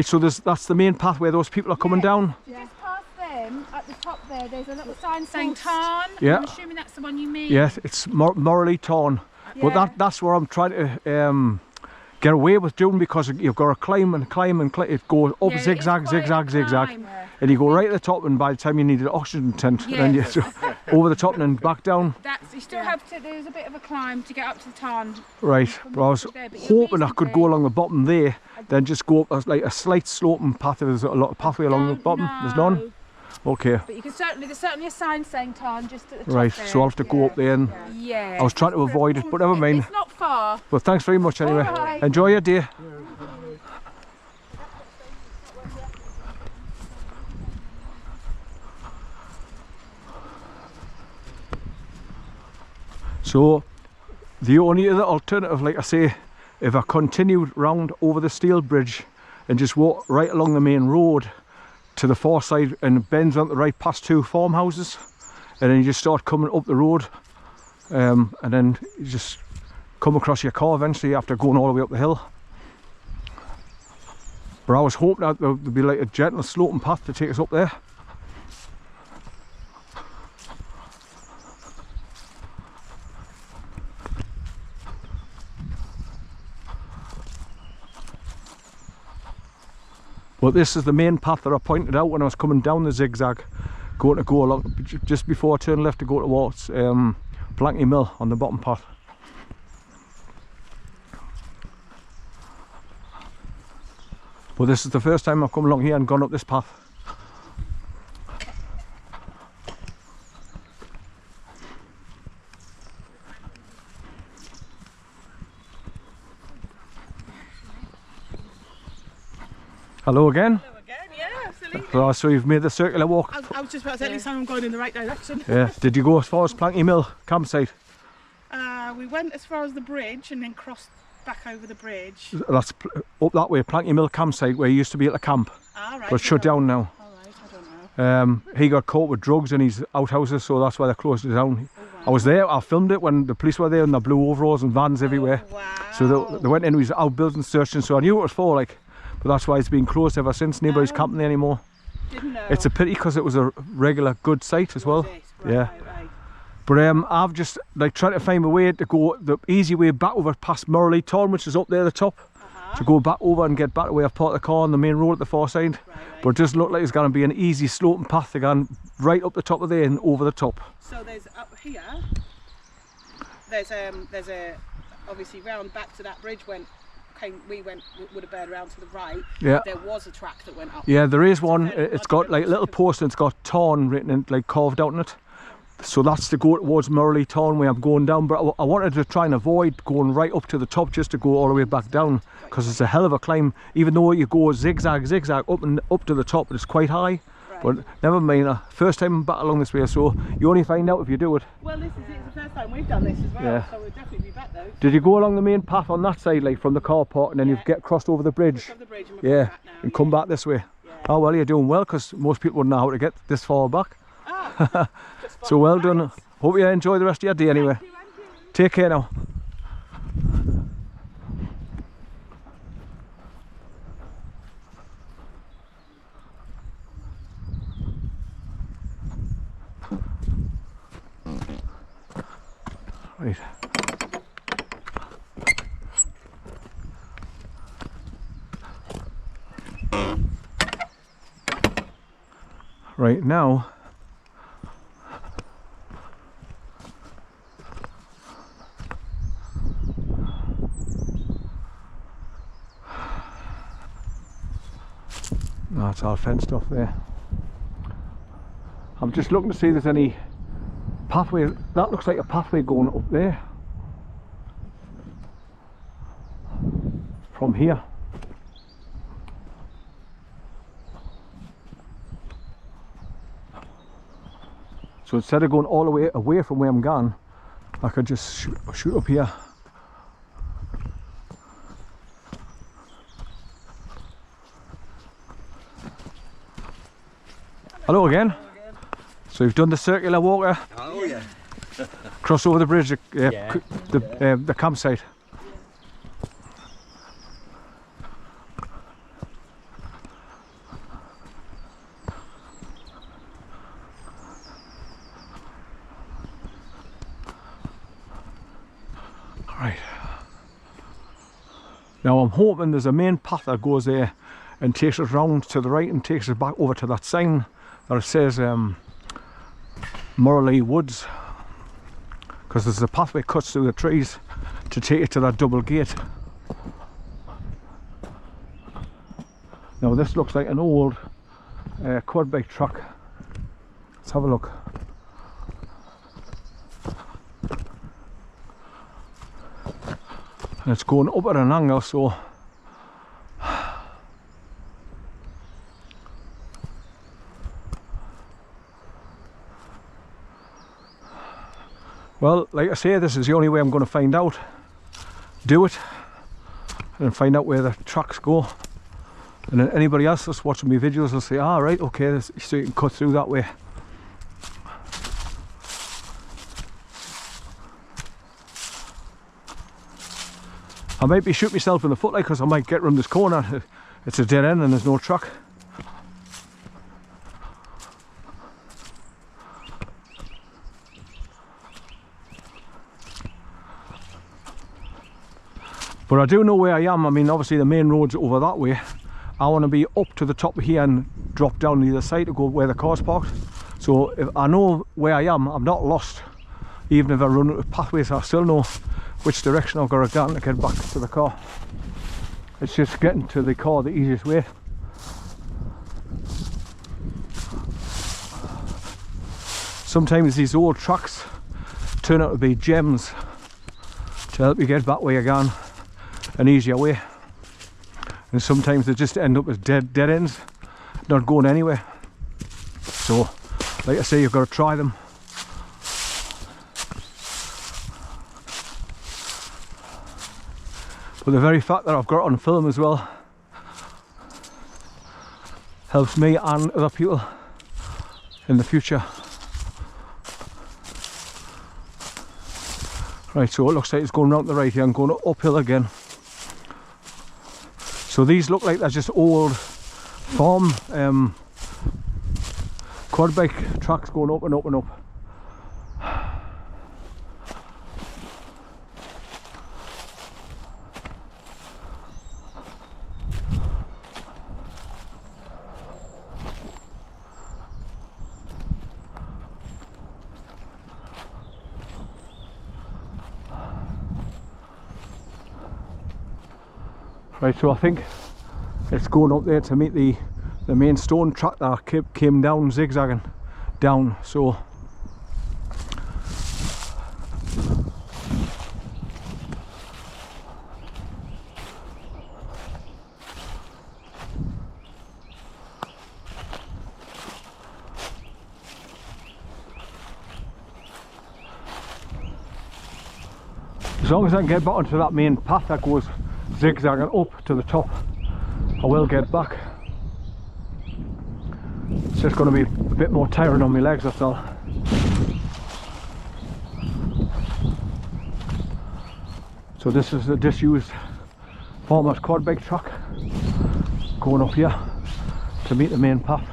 So that's the main path where those people are coming down? Just past them, at the top there, there's a little sign saying Tarn. Yeah. I'm assuming that's the one you mean. Yes, it's Morley Tarn. Yeah. But that's where I'm trying to get away with doing, because you've got to climb and climb and climb. It goes up zigzag, zigzag, zigzag. And you go right at the top, and by the time you need an oxygen tent, then you over the top and then back down. You still have to, there's a bit of a climb to get up to the Tarn. Right, but I was hoping I could go along the bottom there, then just go up like a slight sloping path. There's a lot of pathway along the bottom. There's none? Okay. But you can there's certainly a sign saying Tarn just at the top. Right, there. so I'll have to go up there, and I was trying to avoid it, but never mind. It's not far. Well, thanks very much anyway. Right. Enjoy your day. So the only other alternative, like I say, if I continued round over the steel bridge and just walk right along the main road to the far side and bends on the right past 2 farmhouses, and then you just start coming up the road, and then you just come across your car eventually after going all the way up the hill. But I was hoping that there would be like a gentle sloping path to take us up there. But this is the main path that I pointed out when I was coming down the zigzag, going to go along just before I turn left to go towards Blankey Mill on the bottom path. But this is the first time I've come along here and gone up this path. Hello again. Hello again, yeah, absolutely. So you've made the circular walk. I was just about to say, at least I'm going in the right direction. Yeah. Did you go as far as Blankey Mill campsite? We went as far as the bridge and then crossed back over the bridge. That's up that way, Blankey Mill campsite, where you used to be at the camp. Ah, right. But it's shut down now. All right, I don't know. He got caught with drugs in his outhouses, so that's why they closed it down. Oh, wow. I was there, I filmed it when the police were there, and the blue overalls and vans everywhere. Oh, wow. So they went in his outbuilding searching, so I knew what it was for, like. But that's why it's been closed ever since. Nobody's camping there anymore. Didn't know. It's a pity because it was a regular good site as well. Right, Yeah. Right. But I've just like trying to find a way to go the easy way back over past Morley Tarn, which is up there at the top, to go back over and get back to where I've parked the car on the main road at the far side. Right. But it does look like it's going to be an easy sloping path again, right up the top of there and over the top. So there's up here. There's a obviously round back to that bridge would have been around to the right. Yeah. There was a track that went up. Yeah, there is one. It's got like a little post and it's got Tarn written and like carved out on it. So that's to go towards Morley Tarn where I'm going down, but I wanted to try and avoid going right up to the top just to go all the way back down, because it's a hell of a climb. Even though you go zigzag up and up to the top, it's quite high. Right. But never mind, first time I'm back along this way, so you only find out if you do it. Well, this is it's the first time we've done this as well, Yeah. so we'll definitely be back though. Did you go along the main path on that side, like from the car park, and then you get crossed over the bridge? Cross the bridge and we're Yeah, back now. and come back this way. Yeah. Oh well, you're doing well, because most people wouldn't know how to get this far back. Ah, So well done. Hope you enjoy the rest of your day anyway. Take care now. Right. Right now, no, it's all fenced off there. I'm just looking to see if there's any pathway. That looks like a pathway going up there from here. So instead of going all the way away from where I'm going, I could just shoot up here. Hello again. So you've done the circular walk. Oh yeah. Cross over the bridge, the campsite. Now I'm hoping there's a main path that goes there and takes us round to the right and takes us back over to that sign that it says Morley Woods, because there's a pathway cuts through the trees to take it to that double gate. Now this looks like an old quad bike track. Let's have a look. And it's going up at an angle, so well, like I say, this is the only way I'm going to find out. Do it and find out where the tracks go. And then anybody else that's watching my videos will say, ah, right, okay, this, so you can cut through that way. I might be shooting myself in the foot, like, because I might get round this corner. It's a dead end and there's no track. But I do know where I am. I mean, obviously the main road's over that way. I want to be up to the top of here and drop down the other side to go where the car's parked. So if I know where I am, I'm not lost. Even if I run out of pathways, I still know which direction I've got to go to get back to the car. It's just getting to the car the easiest way. Sometimes these old tracks turn out to be gems to help you get back where you're going an easier way. And sometimes they just end up as dead ends, not going anywhere. So, like I say, you've got to try them. But the very fact that I've got it on film as well helps me and other people in the future. Right, so it looks like it's going round the right here and going uphill again. So these look like they're just old farm quad bike tracks going up and up and up. Right, so I think it's going up there to meet the main stone track that came down zigzagging down. So as long as I can get back onto that main path that goes zigzagging up to the top, I will get back. It's just going to be a bit more tiring on my legs, that's all. So this is a disused farmer's quad bike track going up here to meet the main path.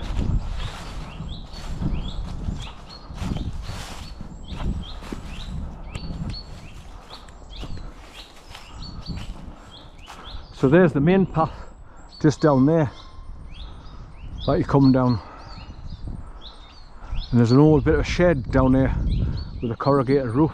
So there's the main path just down there that you come down, and there's an old bit of shed down there with a corrugated roof.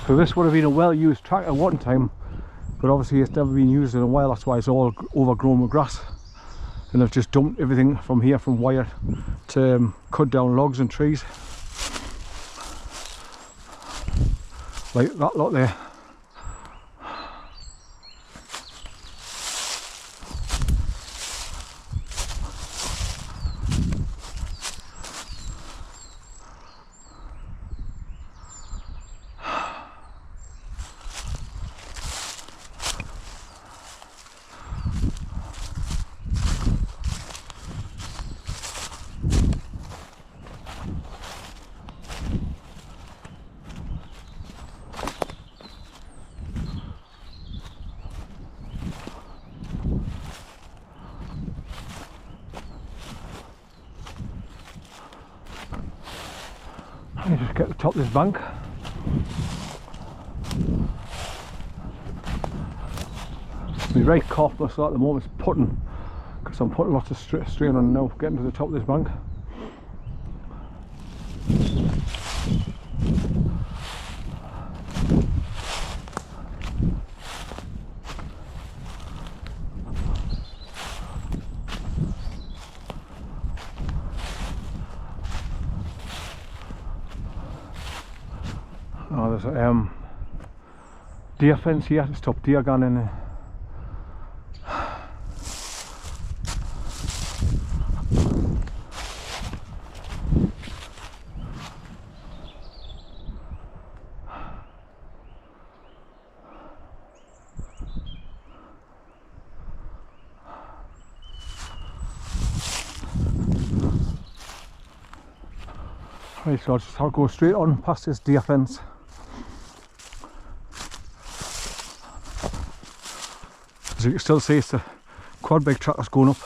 So this would have been a well-used track at one time, but obviously it's never been used in a while. That's why it's all overgrown with grass, and they've just dumped everything from here, from wire to cut down logs and trees like that lot there. I just get to the top of this bank. My right calf muscle at the moment is putting, because I'm putting lots of strain on now, getting to the top of this bank. Oh, there's a deer fence here to stop deer going in there. Right, so I'll go straight on past this deer fence. As you can still see, it's the quad bike trackers going up.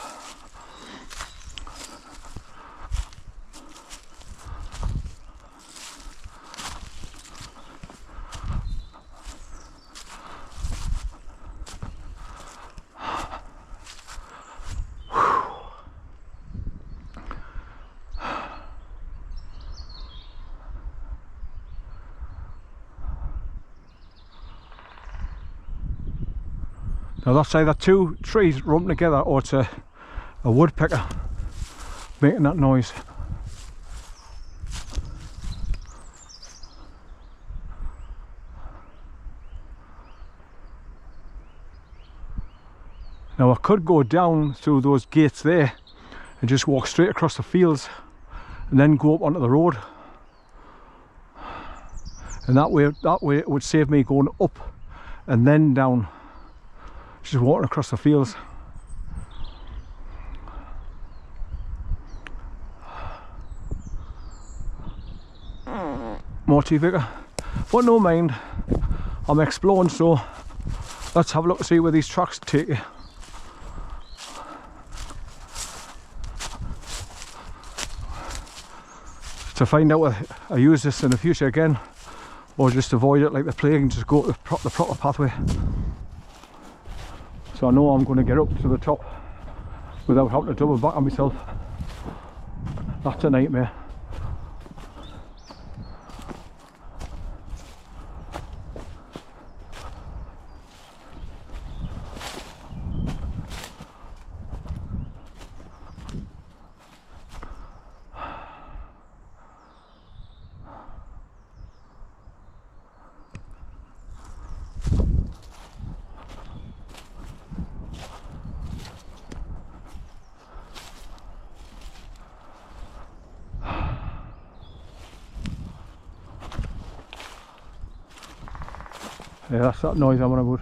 Now that's either two trees rumping together or it's a woodpecker making that noise. Now I could go down through those gates there and just walk straight across the fields and then go up onto the road. And that way it would save me going up and then down. Just walking across the fields. More tea, Vicar. But no mind, I'm exploring, so let's have a look to see where these tracks take you. To find out whether I use this in the future again, or just avoid it like the plague and just go the proper pathway. So I know I'm going to get up to the top without having to double back on myself. That's a nightmare. Yeah, that's that noise I'm on about.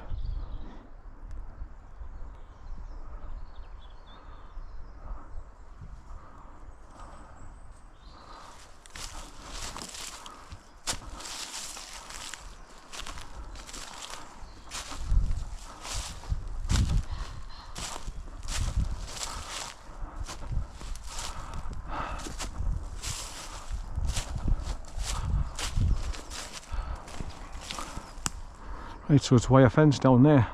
Right, so it's wire fence down there.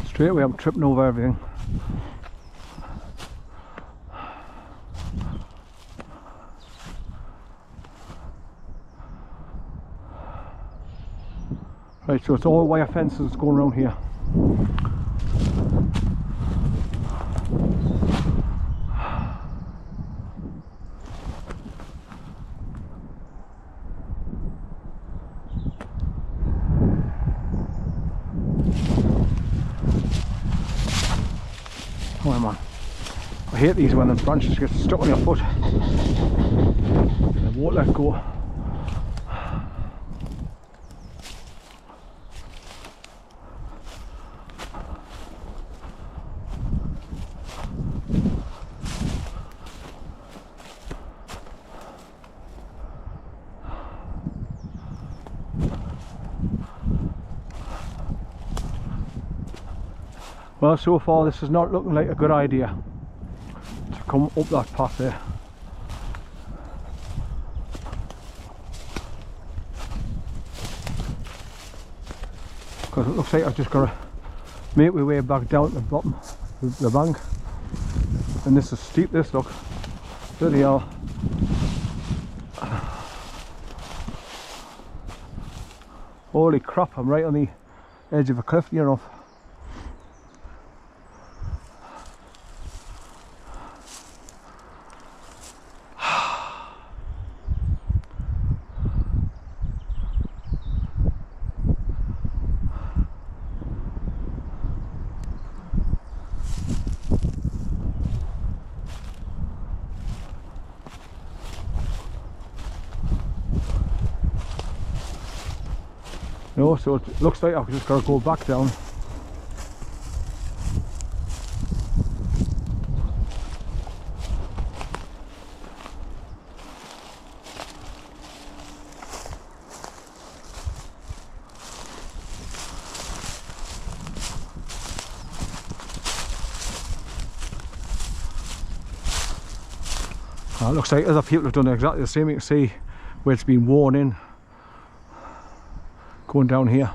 Straight away I'm tripping over everything. Right, so it's all wire fences going around here. Oh man, I hate these when the branches get stuck on your foot. They won't let go. Well, so far this is not looking like a good idea to come up that path there. Because it looks like I've just got to make my way back down to the bottom of the bank. And this is steep, this, look. Bloody hell. Holy crap, I'm right on the edge of a cliff, you know. No, so it looks like I've just got to go back down. It looks like other people have done exactly the same. You can see where it's been worn in. Going down here.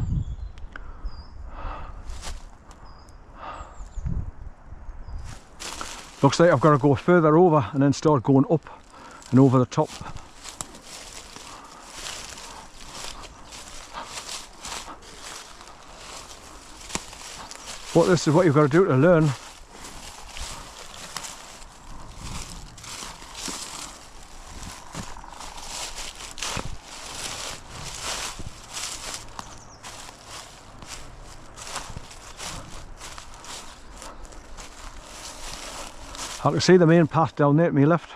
Looks like I've got to go further over and then start going up and over the top. But this is what you've got to do to learn. I can see the main path down there to my left.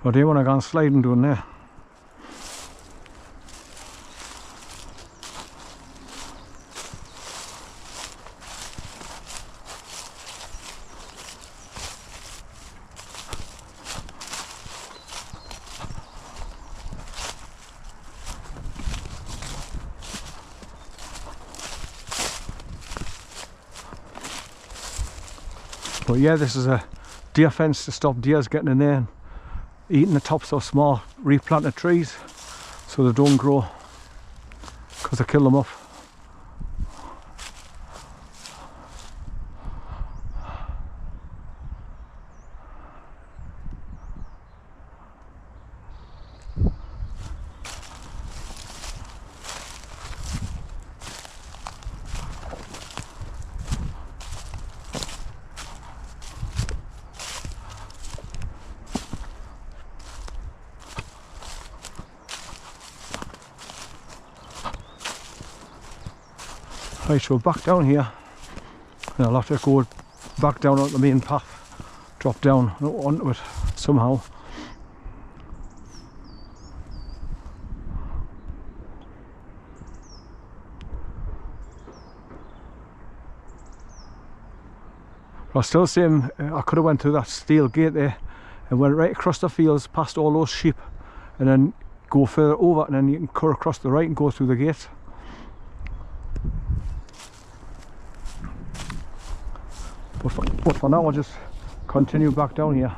I do want to go sliding down there. But yeah, this is a deer fence to stop deers getting in there and eating the tops of small replanted trees so they don't grow, because they kill them off. Right, so back down here, and I'll have to go back down on the main path, drop down onto it somehow. But I still say I could have went through that steel gate there and went right across the fields past all those sheep, and then go further over, and then you can cut across the right and go through the gate. But for now I'll just continue back down here.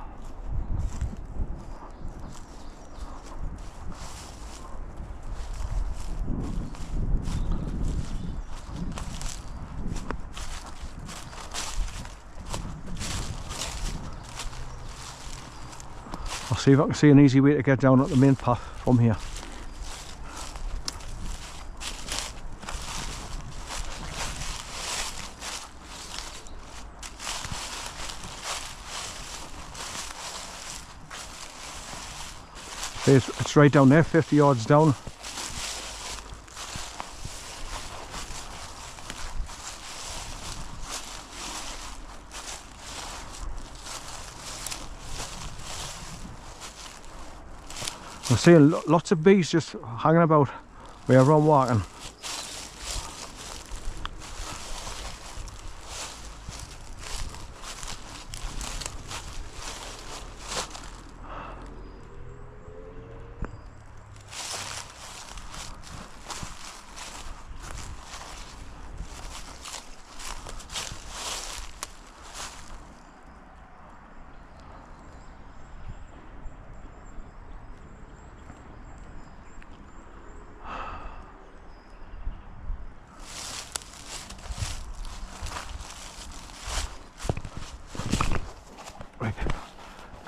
I'll see if I can see an easy way to get down at the main path from here. It's right down there, 50 yards down. I'm seeing lots of bees just hanging about wherever I'm walking.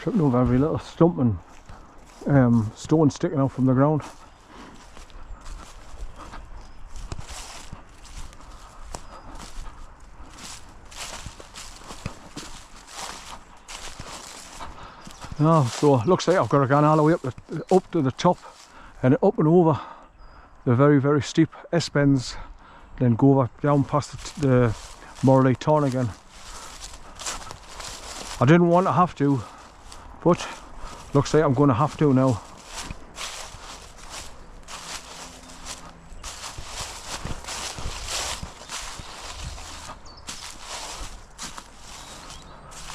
tripping over every little stump and stone sticking out from the ground. Oh, so it looks like I've got to go all the way up to the top and up and over the very, very steep S-bends, then go over down past the Morley Tarn again. I didn't want to have to, but looks like I'm going to have to now.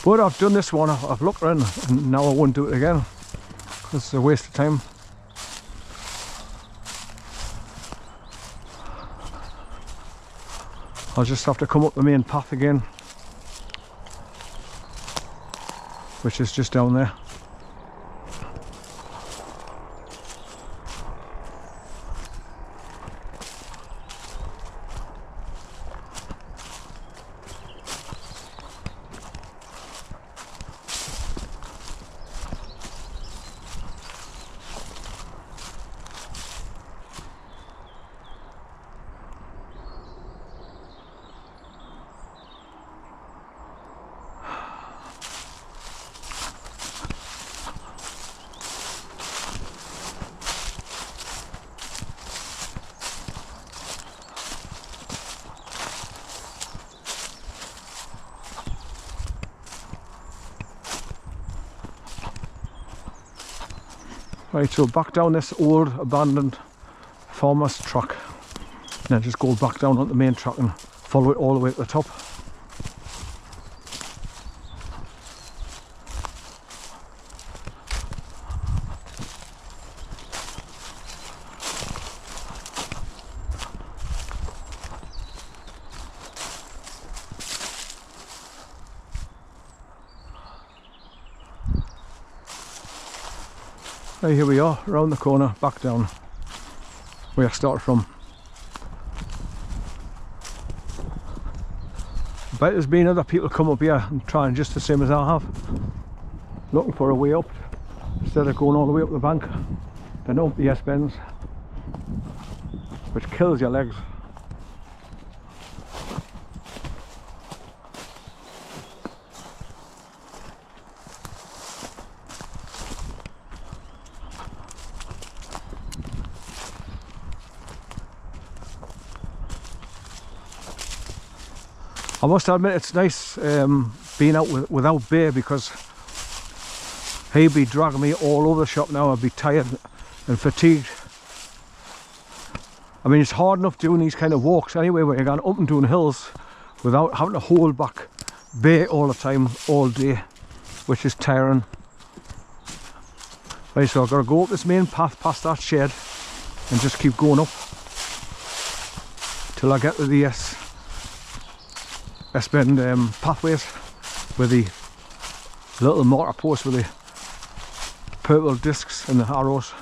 But I've done this one, I've looked around, and now I won't do it again because it's a waste of time. I'll just have to come up the main path again, which is just down there. Right, so back down this old abandoned farmer's track, and then just go back down on the main track and follow it all the way to the top. Right, here we are, around the corner, back down where I started from. I bet there's been other people come up here and trying just the same as I have, looking for a way up instead of going all the way up the bank. Then up the S-bends, which kills your legs. I must admit it's nice being out without Bear, because he'd be dragging me all over the shop now. I'd be tired and fatigued. I mean, it's hard enough doing these kind of walks anyway, where you're going up and down hills without having to hold back Bear all the time, all day, which is tiring. Right, so I've got to go up this main path past that shed and just keep going up till I get to the S-bend pathways with the little mortar posts with the purple discs and the arrows.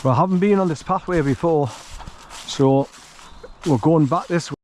But I haven't been on this pathway before, so we're going back this way.